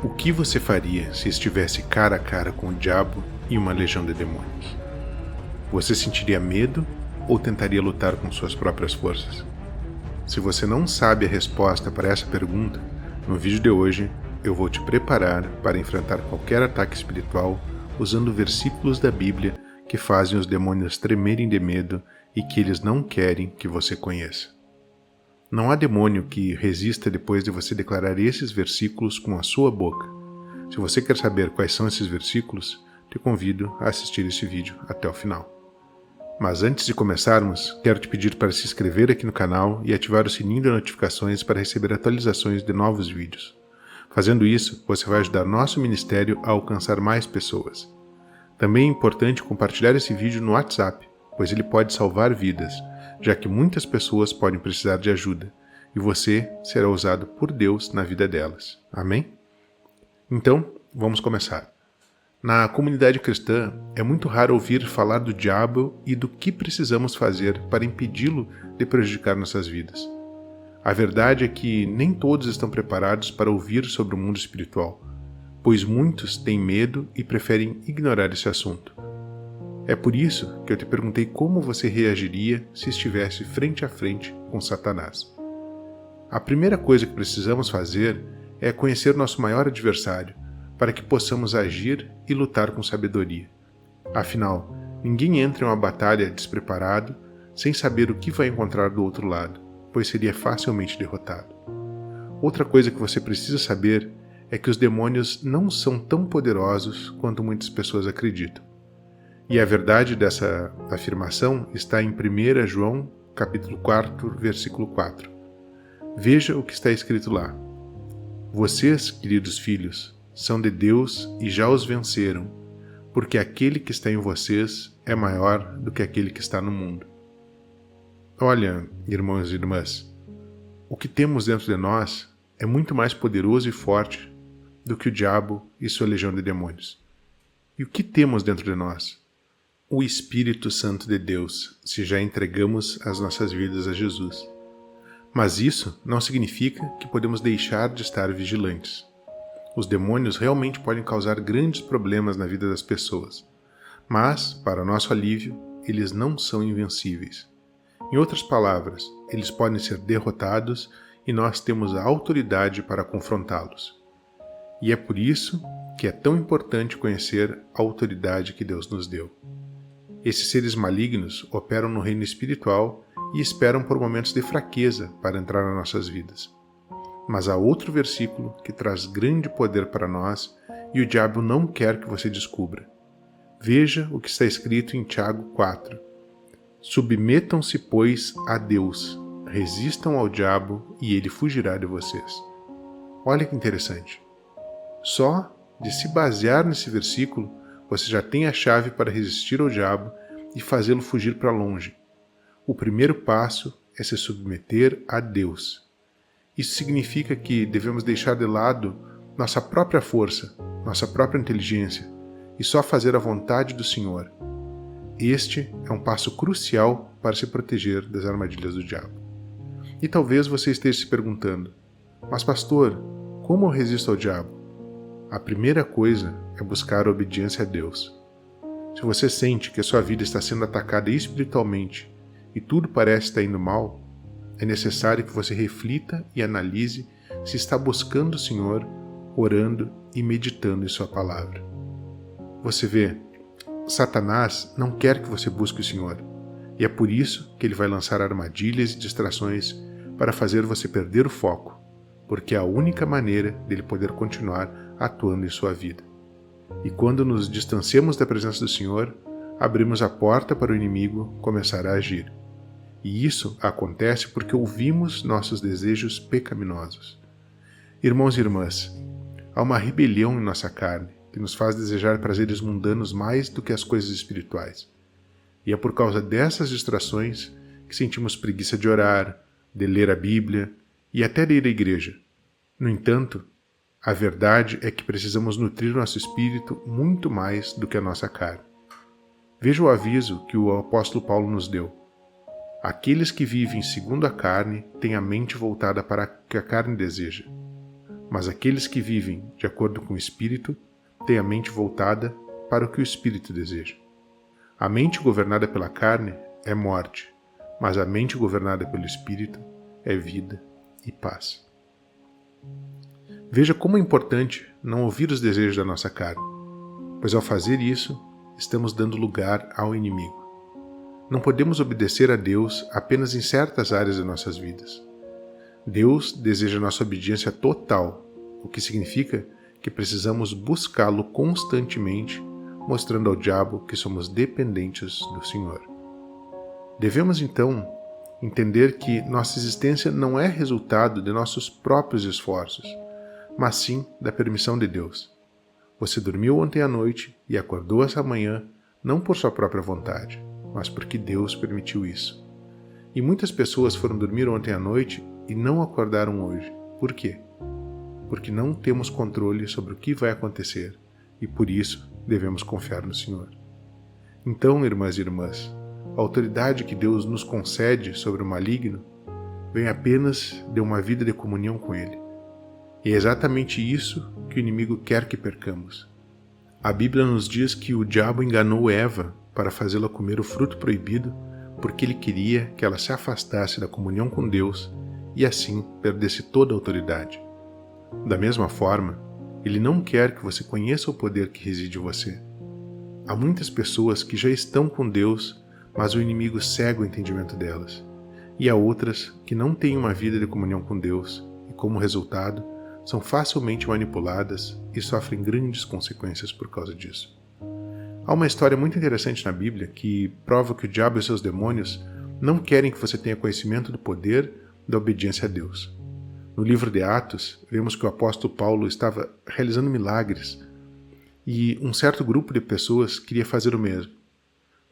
O que você faria se estivesse cara a cara com o diabo e uma legião de demônios? Você sentiria medo ou tentaria lutar com suas próprias forças? Se você não sabe a resposta para essa pergunta, no vídeo de hoje eu vou te preparar para enfrentar qualquer ataque espiritual usando versículos da Bíblia que fazem os demônios tremerem de medo e que eles não querem que você conheça. Não há demônio que resista depois de você declarar esses versículos com a sua boca. Se você quer saber quais são esses versículos, te convido a assistir esse vídeo até o final. Mas antes de começarmos, quero te pedir para se inscrever aqui no canal e ativar o sininho de notificações para receber atualizações de novos vídeos. Fazendo isso, você vai ajudar nosso ministério a alcançar mais pessoas. Também é importante compartilhar esse vídeo no WhatsApp, pois ele pode salvar vidas, já que muitas pessoas podem precisar de ajuda, e você será usado por Deus na vida delas. Amém? Então, vamos começar. Na comunidade cristã, é muito raro ouvir falar do diabo e do que precisamos fazer para impedi-lo de prejudicar nossas vidas. A verdade é que nem todos estão preparados para ouvir sobre o mundo espiritual, pois muitos têm medo e preferem ignorar esse assunto. É por isso que eu te perguntei como você reagiria se estivesse frente a frente com Satanás. A primeira coisa que precisamos fazer é conhecer nosso maior adversário, para que possamos agir e lutar com sabedoria. Afinal, ninguém entra em uma batalha despreparado, sem saber o que vai encontrar do outro lado, pois seria facilmente derrotado. Outra coisa que você precisa saber é que os demônios não são tão poderosos quanto muitas pessoas acreditam. E a verdade dessa afirmação está em 1 João, capítulo 4, versículo 4. Veja o que está escrito lá. Vocês, queridos filhos, são de Deus e já os venceram, porque aquele que está em vocês é maior do que aquele que está no mundo. Olha, irmãos e irmãs, o que temos dentro de nós é muito mais poderoso e forte do que o diabo e sua legião de demônios. E o que temos dentro de nós? O Espírito Santo de Deus, se já entregamos as nossas vidas a Jesus. Mas isso não significa que podemos deixar de estar vigilantes. Os demônios realmente podem causar grandes problemas na vida das pessoas, mas, para nosso alívio, eles não são invencíveis. Em outras palavras, eles podem ser derrotados e nós temos a autoridade para confrontá-los. E é por isso que é tão importante conhecer a autoridade que Deus nos deu. Esses seres malignos operam no reino espiritual e esperam por momentos de fraqueza para entrar nas nossas vidas. Mas há outro versículo que traz grande poder para nós e o diabo não quer que você descubra. Veja o que está escrito em Tiago 4. Submetam-se, pois, a Deus, resistam ao diabo e ele fugirá de vocês. Olha que interessante. Só de se basear nesse versículo, você já tem a chave para resistir ao diabo e fazê-lo fugir para longe. O primeiro passo é se submeter a Deus. Isso significa que devemos deixar de lado nossa própria força, nossa própria inteligência e só fazer a vontade do Senhor. Este é um passo crucial para se proteger das armadilhas do diabo. E talvez você esteja se perguntando, mas pastor, como eu resisto ao diabo? A primeira coisa é buscar a obediência a Deus. Se você sente que a sua vida está sendo atacada espiritualmente e tudo parece estar indo mal, é necessário que você reflita e analise se está buscando o Senhor, orando e meditando em sua palavra. Você vê, Satanás não quer que você busque o Senhor, e é por isso que ele vai lançar armadilhas e distrações para fazer você perder o foco, porque é a única maneira dele poder continuar atuando em sua vida. E quando nos distanciamos da presença do Senhor, abrimos a porta para o inimigo começar a agir. E isso acontece porque ouvimos nossos desejos pecaminosos. Irmãos e irmãs, há uma rebelião em nossa carne que nos faz desejar prazeres mundanos mais do que as coisas espirituais. E é por causa dessas distrações que sentimos preguiça de orar, de ler a Bíblia e até de ir à igreja. No entanto, a verdade é que precisamos nutrir nosso espírito muito mais do que a nossa carne. Veja o aviso que o apóstolo Paulo nos deu. Aqueles que vivem segundo a carne têm a mente voltada para o que a carne deseja. Mas aqueles que vivem de acordo com o Espírito têm a mente voltada para o que o Espírito deseja. A mente governada pela carne é morte, mas a mente governada pelo Espírito é vida e paz. Veja como é importante não ouvir os desejos da nossa carne, pois ao fazer isso, estamos dando lugar ao inimigo. Não podemos obedecer a Deus apenas em certas áreas de nossas vidas. Deus deseja nossa obediência total, o que significa que precisamos buscá-lo constantemente, mostrando ao diabo que somos dependentes do Senhor. Devemos, então, entender que nossa existência não é resultado de nossos próprios esforços, mas sim da permissão de Deus. Você dormiu ontem à noite e acordou essa manhã não por sua própria vontade, mas porque Deus permitiu isso. E muitas pessoas foram dormir ontem à noite e não acordaram hoje. Por quê? Porque não temos controle sobre o que vai acontecer e por isso devemos confiar no Senhor. Então, irmãs e irmãs, a autoridade que Deus nos concede sobre o maligno vem apenas de uma vida de comunhão com Ele. E é exatamente isso que o inimigo quer que percamos. A Bíblia nos diz que o diabo enganou Eva para fazê-la comer o fruto proibido porque ele queria que ela se afastasse da comunhão com Deus e assim perdesse toda a autoridade. Da mesma forma, ele não quer que você conheça o poder que reside em você. Há muitas pessoas que já estão com Deus, mas o inimigo cega o entendimento delas. E há outras que não têm uma vida de comunhão com Deus e, como resultado, são facilmente manipuladas e sofrem grandes consequências por causa disso. Há uma história muito interessante na Bíblia que prova que o diabo e seus demônios não querem que você tenha conhecimento do poder da obediência a Deus. No livro de Atos, vemos que o apóstolo Paulo estava realizando milagres e um certo grupo de pessoas queria fazer o mesmo.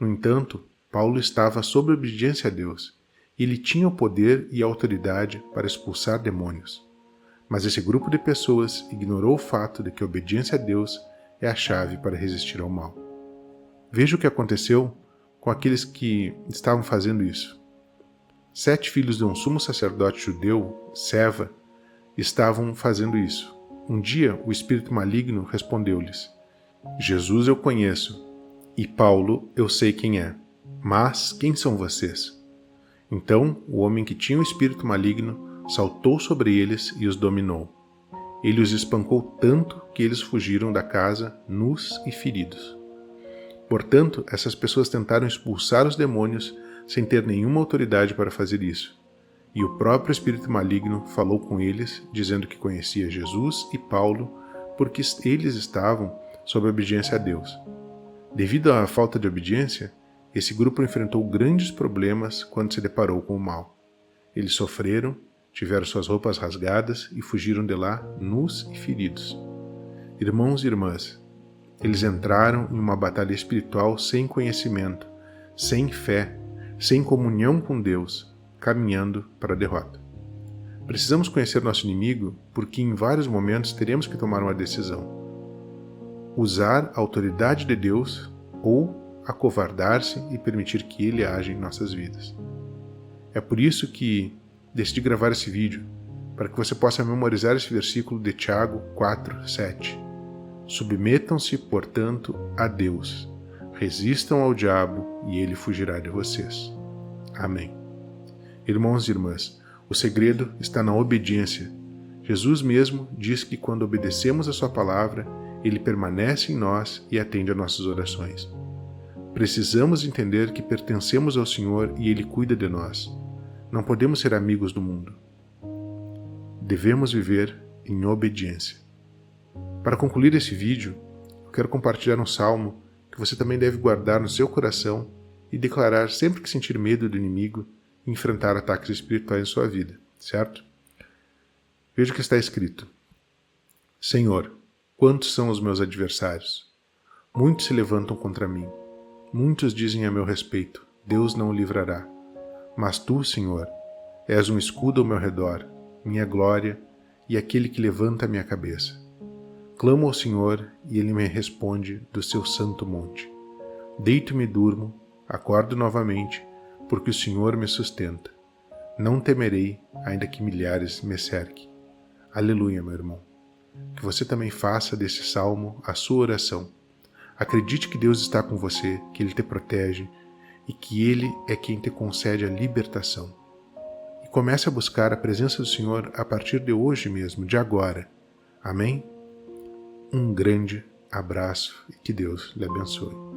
No entanto, Paulo estava sob obediência a Deus e ele tinha o poder e a autoridade para expulsar demônios. Mas esse grupo de pessoas ignorou o fato de que a obediência a Deus é a chave para resistir ao mal. Veja o que aconteceu com aqueles que estavam fazendo isso. 7 filhos de um sumo sacerdote judeu, Seva, estavam fazendo isso. Um dia, o espírito maligno respondeu-lhes: Jesus eu conheço, e Paulo eu sei quem é, mas quem são vocês? Então, o homem que tinha o espírito maligno saltou sobre eles e os dominou. Ele os espancou tanto que eles fugiram da casa nus e feridos. Portanto, essas pessoas tentaram expulsar os demônios sem ter nenhuma autoridade para fazer isso. E o próprio espírito maligno falou com eles, dizendo que conhecia Jesus e Paulo, porque eles estavam sob obediência a Deus. Devido à falta de obediência, esse grupo enfrentou grandes problemas quando se deparou com o mal. Eles sofreram, tiveram suas roupas rasgadas e fugiram de lá nus e feridos. Irmãos e irmãs, eles entraram em uma batalha espiritual sem conhecimento, sem fé, sem comunhão com Deus, caminhando para a derrota. Precisamos conhecer nosso inimigo porque em vários momentos teremos que tomar uma decisão. Usar a autoridade de Deus ou acovardar-se e permitir que Ele age em nossas vidas. É por isso que decidi gravar esse vídeo, para que você possa memorizar esse versículo de Tiago 4:7. Submetam-se, portanto, a Deus. Resistam ao diabo e ele fugirá de vocês. Amém. Irmãos e irmãs, o segredo está na obediência. Jesus mesmo diz que quando obedecemos a sua palavra, ele permanece em nós e atende a nossas orações. Precisamos entender que pertencemos ao Senhor e ele cuida de nós. Não podemos ser amigos do mundo. Devemos viver em obediência. Para concluir esse vídeo, eu quero compartilhar um salmo que você também deve guardar no seu coração e declarar sempre que sentir medo do inimigo e enfrentar ataques espirituais em sua vida, certo? Veja o que está escrito. Senhor, quantos são os meus adversários? Muitos se levantam contra mim. Muitos dizem a meu respeito, Deus não o livrará. Mas tu, Senhor, és um escudo ao meu redor, minha glória e aquele que levanta a minha cabeça. Clamo ao Senhor e Ele me responde do seu santo monte. Deito-me e durmo, acordo novamente, porque o Senhor me sustenta. Não temerei, ainda que milhares me cerquem. Aleluia, meu irmão. que você também faça desse salmo a sua oração. Acredite que Deus está com você, que Ele te protege e que Ele é quem te concede a libertação. E comece a buscar a presença do Senhor a partir de hoje mesmo, de agora. Amém? Um grande abraço e que Deus lhe abençoe.